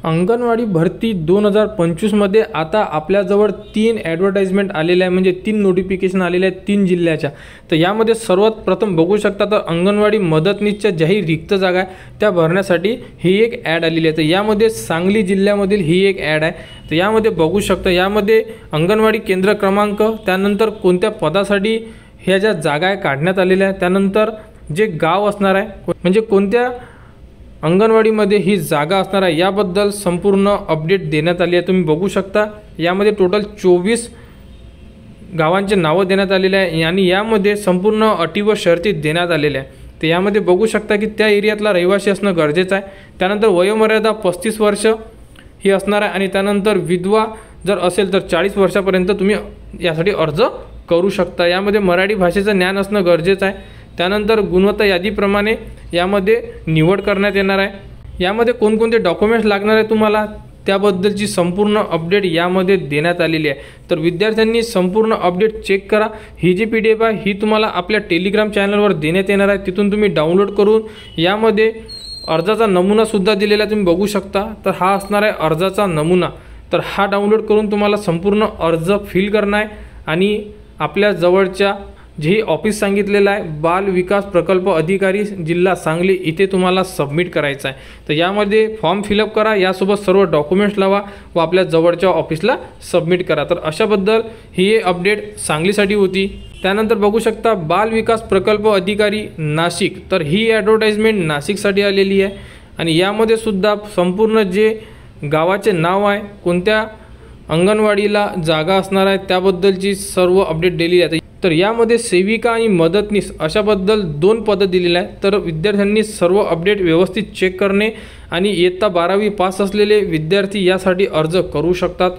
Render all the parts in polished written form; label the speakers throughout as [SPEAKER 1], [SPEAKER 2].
[SPEAKER 1] अंगणवाडी भरती 2025 मध्ये आता आपल्याजवळ 3 ॲडव्हर्टाइजमेंट आलेले आहे, म्हणजे 3 नोटिफिकेशन आलेले आहेत 3 जिल्ह्याच्या। तर यामध्ये सर्वात प्रथम बघू शकता तर अंगणवाडी मदतनीसच्या ज्याही रिक्त जागा आहे त्या भरण्यासाठी ही एक ॲड आलेली आहे। तर यामध्ये सांगली जिल्ह्यामधील ही एक ॲड आहे। तर यामध्ये बघू शकता यामध्ये अंगणवाडी केंद्र क्रमांक, त्यानंतर कोणत्या पदासाठी ह्या ज्या जागा आहे काढण्यात आलेल्या आहे, त्यानंतर जे गाव असणार आहे म्हणजे कोणत्या अंगणवाडीमध्ये ही जागा असणार आहे याबद्दल संपूर्ण अपडेट देण्यात आली आहे। तुम्ही बघू शकता यामध्ये टोटल 24 गावांचे नावं देण्यात आलेले आहे आणि यामध्ये संपूर्ण अटी व शर्ती देण्यात आलेल्या आहे। तर यामध्ये बघू शकता की त्या एरियातला रहिवासी असणं गरजेचं आहे। त्यानंतर वयोमर्यादा 35 वर्ष ही असणार आहे आणि त्यानंतर विधवा जर असेल तर 40 वर्षापर्यंत तुम्ही यासाठी अर्ज करू शकता। यामध्ये मराठी भाषेचं ज्ञान असणं गरजेचं आहे। त्यानंतर गुणवत्ता यादीप्रमाणे यामध्ये निवड करण्यात येणार आहे। यामध्ये कोणकोणते डॉक्युमेंट्स लागणार आहे तुम्हाला त्याबद्दलची संपूर्ण अपडेट यामध्ये देण्यात आलेली आहे। तर विद्यार्थ्यांनी संपूर्ण अपडेट चेक करा। ही जी PDF आहे ही तुम्हाला आपल्या टेलिग्राम चॅनलवर देण्यात येणार आहे, तिथून तुम्ही डाउनलोड करून यामध्ये अर्जाचा नमुना सुद्धा दिलेला तुम्ही बघू शकता। तर हा असणार आहे अर्जाचा नमुना। तर हा डाउनलोड करून तुम्हाला संपूर्ण अर्ज फिल करना आहे आणि आपल्या जवळच्या जे ऑफिस सांगितलेलं आहे बाल विकास प्रकल्प अधिकारी जिल्हा सांगली इथे तुम्हाला सबमिट करायचं आहे। तर यामध्ये फॉर्म फिलअप करा, यासोबत सर्व डॉक्युमेंट्स लावा व आपल्या जवळच्या ऑफिसला सबमिट करा। तर अशाबद्दल ही अपडेट सांगलीसाठी होती। त्यानंतर बघू शकता बाल विकास प्रकल्प अधिकारी नाशिक, तर ही ॲडव्हर्टाइजमेंट नाशिकसाठी आलेली आहे आणि यामध्ये सुद्धा संपूर्ण जे गावाचे नाव आहे, कोणत्या अंगणवाडीला जागा असणार आहे त्याबद्दलची सर्व अपडेट दिलेली आहे। तर यामध्ये सेविका आणि मदतनीस अशाबद्दल 2 पदं दिलेली आहेत। तर विद्यार्थ्यांनी सर्व अपडेट व्यवस्थित चेक करणे आणि इयत्ता 12वी पास असलेले विद्यार्थी यासाठी अर्ज करू शकतात।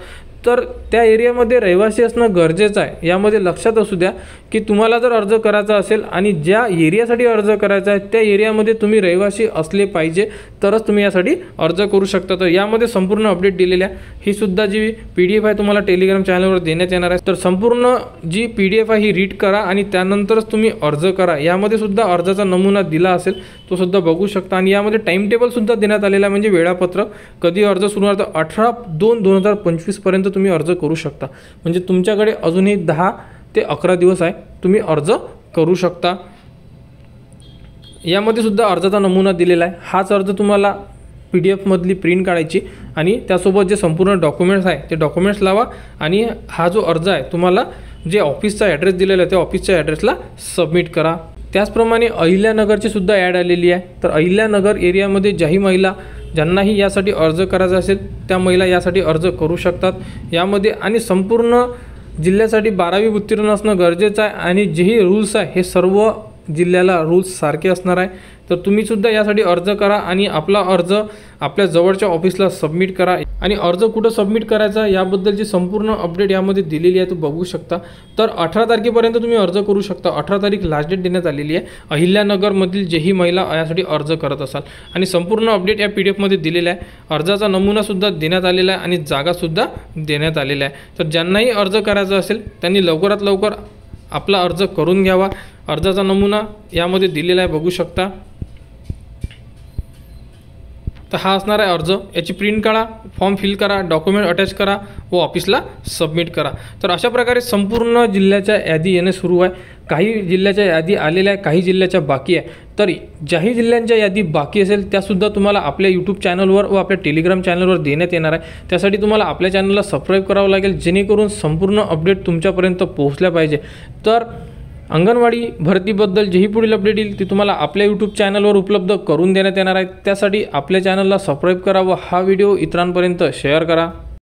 [SPEAKER 1] तर त्या एरियामध्ये रहिवासी असणं गरजेचं आहे। यामध्ये लक्षात असू द्या की तुम्हाला जर अर्ज करायचा असेल आणि ज्या एरियासाठी अर्ज करायचा आहे त्या एरियामध्ये तुम्ही रहिवासी असले पाहिजे तरच तुम्ही यासाठी अर्ज करू शकता। तर यामध्ये संपूर्ण अपडेट दिलेल्या ही सुद्धा जी PDF आहे तुम्हाला टेलिग्राम चॅनलवर देण्यात येणार आहे। तर संपूर्ण जी PDF आहे ही रीड करा आणि त्यानंतरच तुम्ही अर्ज करा। यामध्ये सुद्धा अर्जाचा नमुना दिला असेल तो सुद्धा बघू शकता आणि यामध्ये टाइम टेबल सुद्धा देण्यात आलेला आहे, म्हणजे वेळापत्रक कधी अर्ज सुरू होणार। तर 18/2/2025 पर्यंत तुम्ही अर्ज करू शकता, म्हणजे तुमच्याकडे अजूनही 10 ते 11 दिवस आहे, तुम्ही अर्ज करू शकता। यामध्ये सुद्धा अर्जाचा नमुना दिलेला आहे। हाच अर्ज तुम्हाला PDF मधली प्रिंट काढायची आणि त्यासोबत जे संपूर्ण डॉक्युमेंट्स आहे ते डॉक्युमेंट्स लावा आणि हा जो अर्ज आहे तुम्हाला जे ऑफिसचा ॲड्रेस दिलेला आहे त्या ऑफिसच्या ॲड्रेसला सबमिट करा। त्याचप्रमाणे अहिल्यानगरची सुद्धा ॲड आलेली आहे। तर अहिल्यानगर एरियामध्ये ज्याही महिला ज्यांनाही यासाठी अर्ज करायचा असेल त्या महिला यासाठी अर्ज करू शकतात। यामध्ये आणि संपूर्ण जिल्ह्यासाठी 12वी उत्तीर्ण असणं गरजेचं आहे आणि जेही रूल्स आहे हे सर्व जिल्ह्याला रूल्स सारखे असणार आहे। तर तुम्ही सुद्धा यासाठी अर्ज करा आणि आपला अर्ज आपल्या जवळच्या ऑफिसला सबमिट करा आणि अर्ज कुठं सबमिट करायचा याबद्दलची संपूर्ण अपडेट यामध्ये दिलेली आहे, तुम्ही बघू शकता। तर 18 तारखेपर्यंत तुम्ही अर्ज करू शकता। 18 तारीख लास्ट डेट देण्यात आलेली आहे अहिल्यानगरमधील जेही महिला यासाठी अर्ज करत असाल आणि संपूर्ण अपडेट या PDF मध्ये दिलेला आहे। अर्जाचा नमुना सुद्धा देण्यात आलेला आहे आणि जागा सुद्धा देण्यात आलेला आहे। तर ज्यांनाही अर्ज करायचा असेल त्यांनी लवकरात लवकर आपला अर्ज करून घ्यावा। अर्जाचा नमुना यामध्ये दिलेला आहे, बघू शकता। तर हा असणार आहे अर्ज, याची प्रिंट काढा, फॉर्म फिल करा, डॉक्युमेंट अटॅच करा व ऑफिसला सबमिट करा। तर अशा प्रकारे संपूर्ण जिल्ह्याच्या यादी येणे सुरू आहे। काही जिल्ह्याच्या यादी आलेल्या आहे, काही जिल्ह्याच्या बाकी आहे। तर ज्याही जिल्ह्यांच्या यादी बाकी असेल त्यासुद्धा तुम्हाला आपल्या यूट्यूब चॅनलवर व आपल्या टेलिग्राम चॅनलवर देण्यात येणार आहे। त्यासाठी तुम्हाला आपल्या चॅनलला सबस्क्राईब करावं लागेल, जेणेकरून संपूर्ण अपडेट तुमच्यापर्यंत पोहोचल्या पाहिजे। तर अंगणवाडी भरतीबद्दल जेही पुढील अपडेट येईल ती तुम्हाला आपल्या यूट्यूब चॅनलवर उपलब्ध करून देण्यात येणार आहे। त्यासाठी आपल्या चॅनलला सबस्क्राईब करा व हा व्हिडिओ इतरांपर्यंत शेअर करा।